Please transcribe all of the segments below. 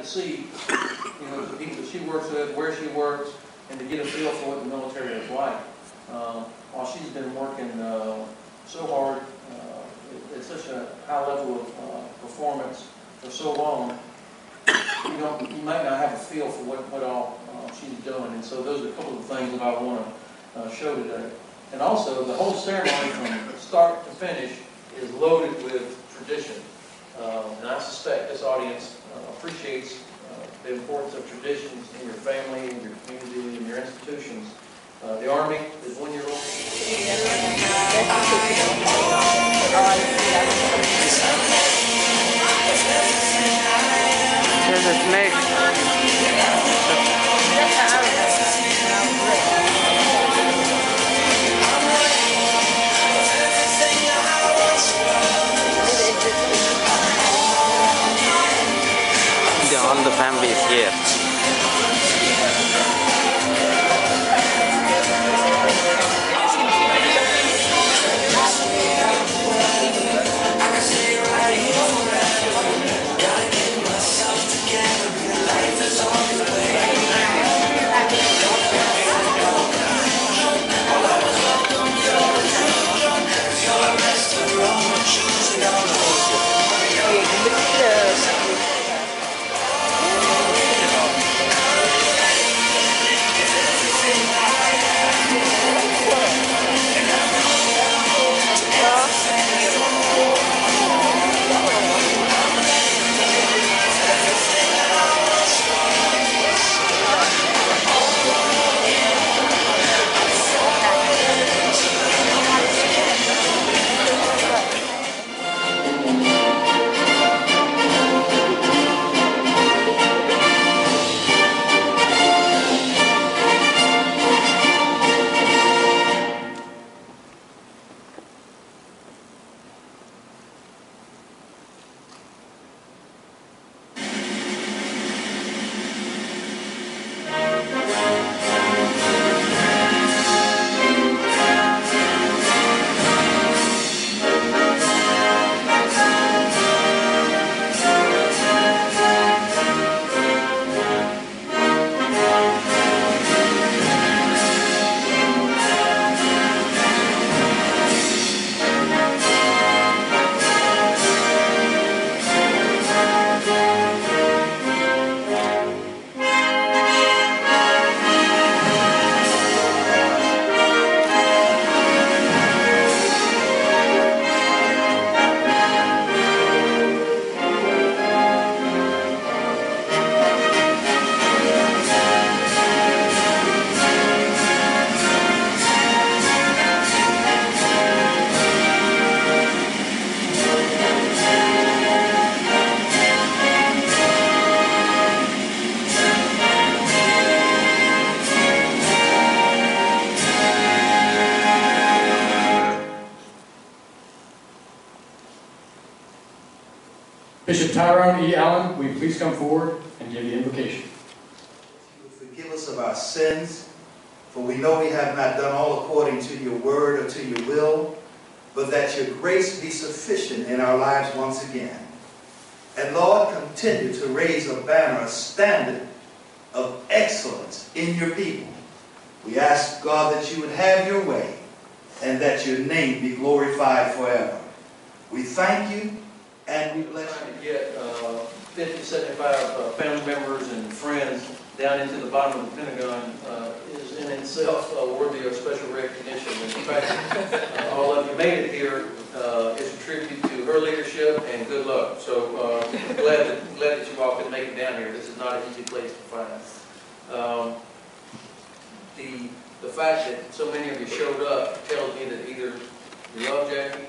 to see, you know, the people that she works with, where she works, and to get a feel for what the military is like. While she's been working so hard at such a high level of performance for so long, you might not have a feel for what all she's doing. And so those are a couple of things that I want to show today. And also, the whole ceremony from start to finish is loaded with tradition. And I suspect this audience appreciates the importance of traditions in your family, in your community, in your institutions. The Army is 1 year old. There's a snake. All the family is here. Bishop Tyrone E. Allen, will you please come forward and give the invocation? You will forgive us of our sins, for we know we have not done all according to your word or to your will, but that your grace be sufficient in our lives once again. And Lord, continue to raise a banner, a standard of excellence in your people. We ask, God, that you would have your way and that your name be glorified forever. We thank you and we bless you. To get 50, 75 family members and friends down into the bottom of the Pentagon is in itself worthy of special recognition. And in fact, all of you made it here is a tribute to her leadership and good luck. So glad that you all could make it down here. This is not an easy place to find. The fact that so many of you showed up tells me that either you love Jackie,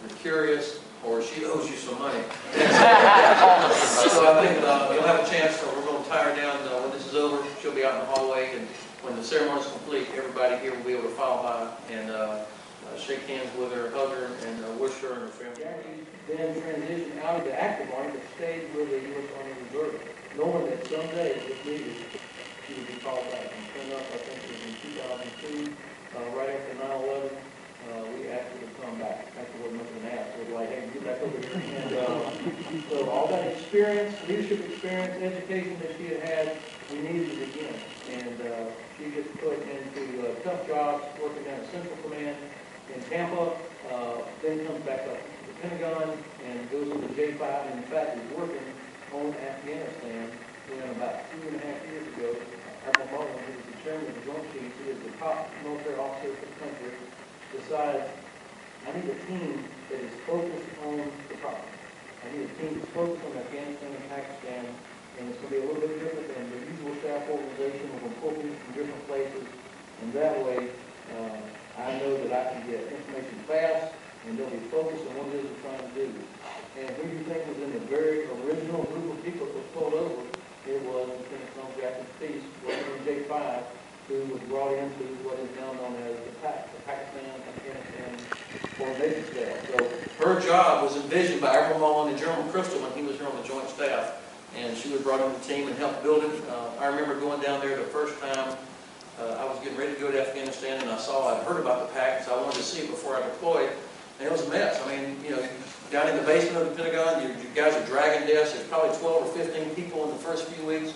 you're curious, or she owes you some money. So I think you'll have a chance, we're going to tie her down when this is over. She'll be out in the hallway, and when the ceremony is complete, everybody here will be able to file by and shake hands with her, hug her, and wish her and her family. Jackie then transitioned out of the active army but stayed with the U.S. Army Reserve, knowing that someday, if needed, she would be called back. And turned up, I think it was in 2002, right after 9/11. We asked her to come back. Actually, wasn't nothing to ask. We were like, hey, get back over here. And so all that experience, leadership experience, education that she had, we needed it again. And she gets put into tough jobs, working down at Central Command in Tampa, then comes back up to the Pentagon and goes into J5, and in fact is working on Afghanistan when about 2.5 years ago, Admiral Marlin, who was the chairman of the Joint Chiefs, he is the top military officer for the country, decides, I need a team that is focused on the problem. I need a team that's focused on Afghanistan and Pakistan, and it's going to be a little bit different than the usual staff organization. We're going to pull people from different places, and that way I know that I can get information fast, and they'll be focused on what it is we're trying to do. And who you think was in the very original group of people that was pulled over, it was Lieutenant Colonel Jacqueline, working in J5, who was brought into what is now known as the Pakistan-Afghanistan coordination staff. So her job was envisioned by Admiral Mullen and General Crystal when he was here on the Joint Staff, and she was brought on the team and helped build it. I remember going down there the first time I was getting ready to go to Afghanistan, and I'd heard about the PAC, so I wanted to see it before I deployed, and it was a mess. I mean, you know, down in the basement of the Pentagon, you guys are dragging desks. There's probably 12 or 15 people in the first few weeks.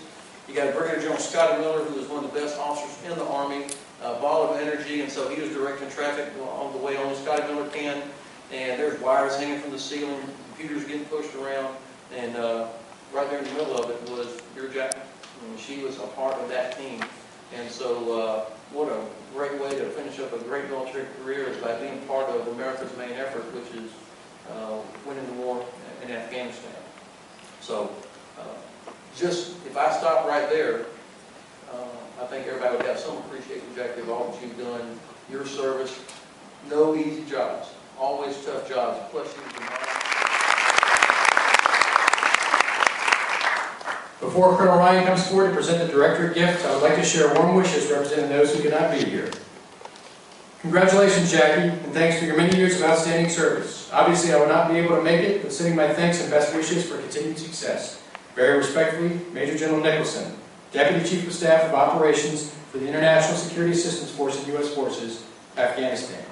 You got Brigadier General Scotty Miller, who was one of the best officers in the Army, a ball of energy, and so he was directing traffic all the way only Scotty Miller can. And there's wires hanging from the ceiling, computers getting pushed around, and right there in the middle of it was your Jacqueline. She was a part of that team. And so what a great way to finish up a great military career is by being part of America's main effort, which is winning the war in Afghanistan. So just, if I stop right there, I think everybody would have some appreciation, Jackie, of all that you've done, your service. No easy jobs, always tough jobs, plus you've been Before Colonel Ryan comes forward to present the Directorate gift, I would like to share warm wishes representing those who could not be here. Congratulations, Jackie, and thanks for your many years of outstanding service. Obviously, I will not be able to make it, but sending my thanks and best wishes for continued success. Very respectfully, Major General Nicholson, Deputy Chief of Staff of Operations for the International Security Assistance Force and U.S. Forces, Afghanistan.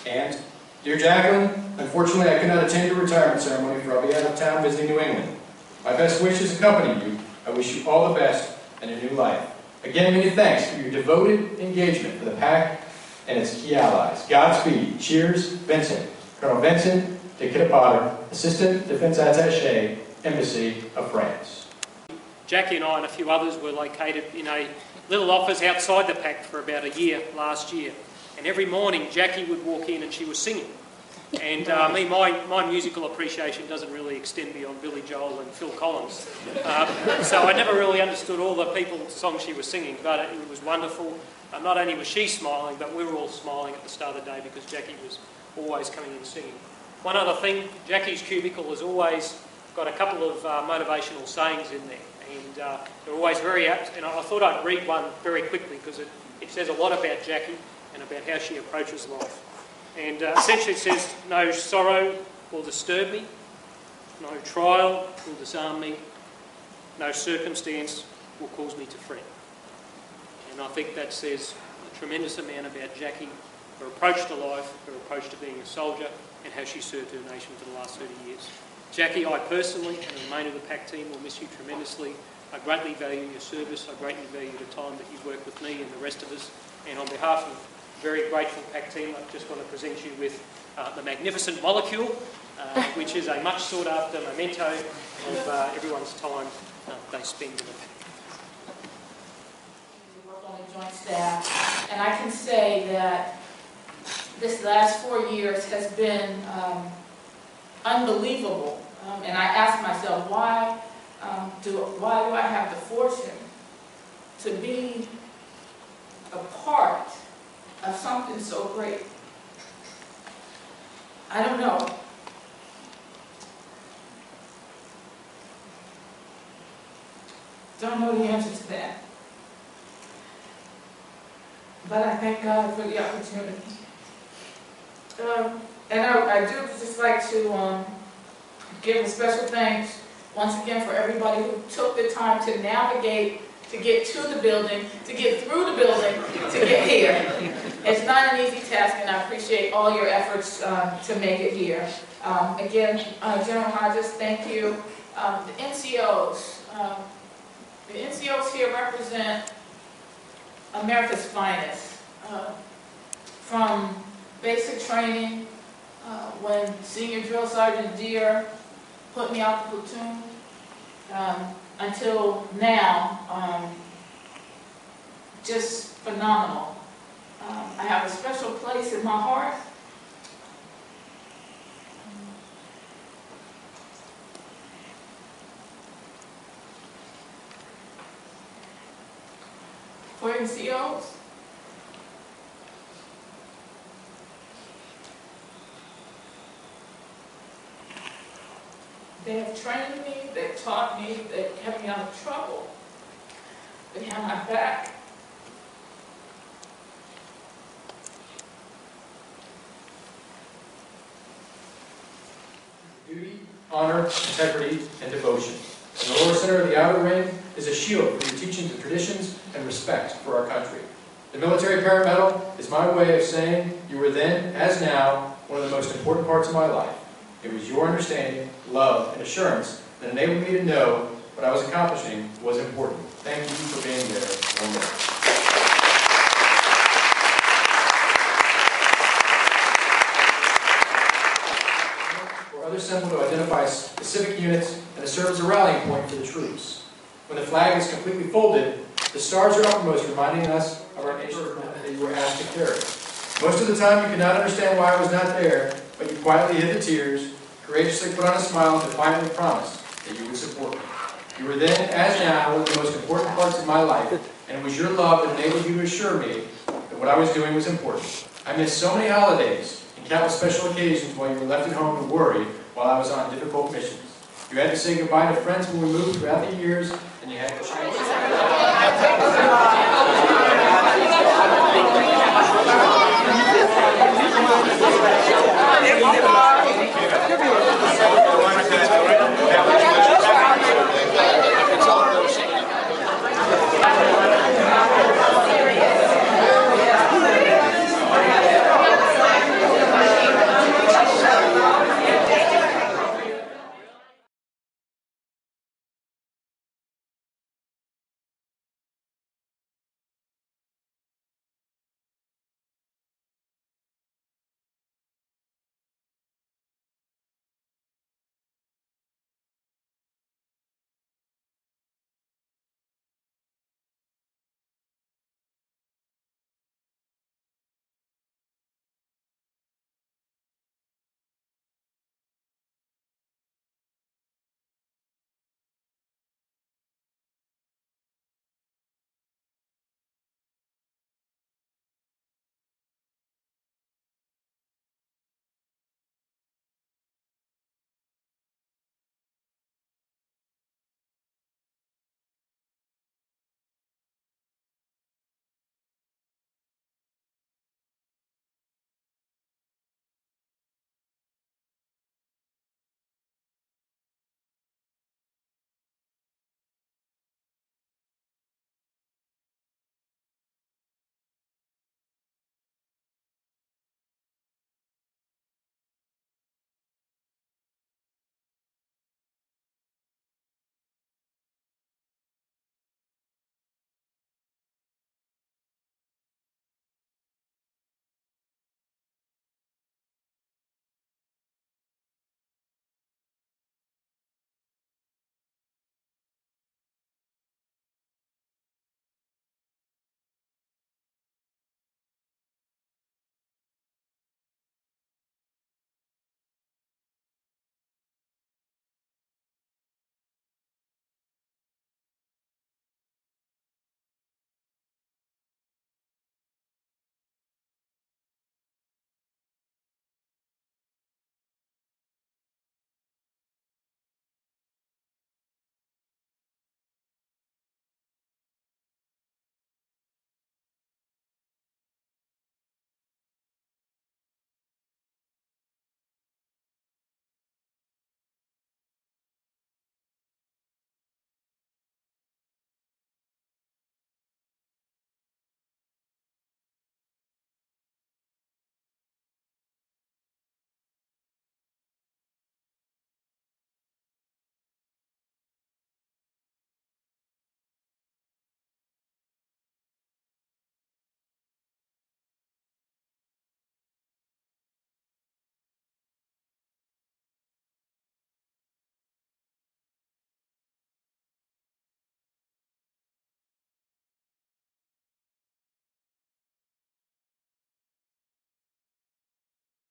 And, dear Jacqueline, unfortunately I could not attend your retirement ceremony, for I'll be out of town visiting New England. My best wishes accompany you. I wish you all the best in a new life. Again, many thanks for your devoted engagement for the PAC and its key allies. Godspeed. Cheers, Vincent. Colonel Vincent de Potter, Assistant Defense Attaché, Embassy of France. Jackie and I and a few others were located in a little office outside the PAC for about a year last year. And every morning Jackie would walk in and she was singing. And my musical appreciation doesn't really extend beyond Billy Joel and Phil Collins. So I never really understood all the people's songs she was singing, but it was wonderful. Not only was she smiling, but we were all smiling at the start of the day because Jackie was always coming in singing. One other thing, Jackie's cubicle has always got a couple of motivational sayings in there, and they're always very apt. And I thought I'd read one very quickly because it says a lot about Jackie and about how she approaches life. And essentially it says, no sorrow will disturb me, no trial will disarm me, no circumstance will cause me to fret. And I think that says a tremendous amount about Jackie, her approach to life, her approach to being a soldier, and how she served her nation for the last 30 years. Jackie, I personally and the remainder of the PAC team will miss you tremendously. I greatly value your service, I greatly value the time that you've worked with me and the rest of us, and on behalf of very grateful PAC team, I just want to present you with the magnificent molecule, which is a much sought after memento of everyone's time they spend in the PAC. We work on the Joint Staff, and I can say that this last 4 years has been unbelievable. And I ask myself, why do I have the fortune to be a part of something so great? I don't know. Don't know the answer to that. But I thank God for the opportunity. And I do just like to give a special thanks once again for everybody who took the time to navigate, to get to the building, to get through the building, to get here. It's not an easy task, and I appreciate all your efforts to make it here. Again, General Hodges, thank you. The NCOs. The NCOs here represent America's finest. From basic training, when Senior Drill Sergeant Deere put me out the platoon, until now, just phenomenal. I have a special place in my heart. For NCOs, they have trained me, they've taught me, they've kept me out of trouble. They have my back. Duty, honor, integrity, and devotion. In the lower center of the outer ring is a shield for your teachings of traditions and respect for our country. The Military Parent Medal is my way of saying you were then, as now, one of the most important parts of my life. It was your understanding, love, and assurance that enabled me to know what I was accomplishing was important. Thank you for being there one day. Others assemble to identify specific units and to serve as a rallying point for the troops. When the flag is completely folded, the stars are uppermost, reminding us of our nation that you were asked to carry. Most of the time you could not understand why I was not there, but you quietly hid the tears, courageously put on a smile, and defiantly promised that you would support me. You were then, as now, one of the most important parts of my life, and it was your love that enabled you to assure me that what I was doing was important. I missed so many holidays and countless special occasions while you were left at home to worry while I was on difficult missions. You had to say goodbye to friends when we moved throughout the years, and you had to change.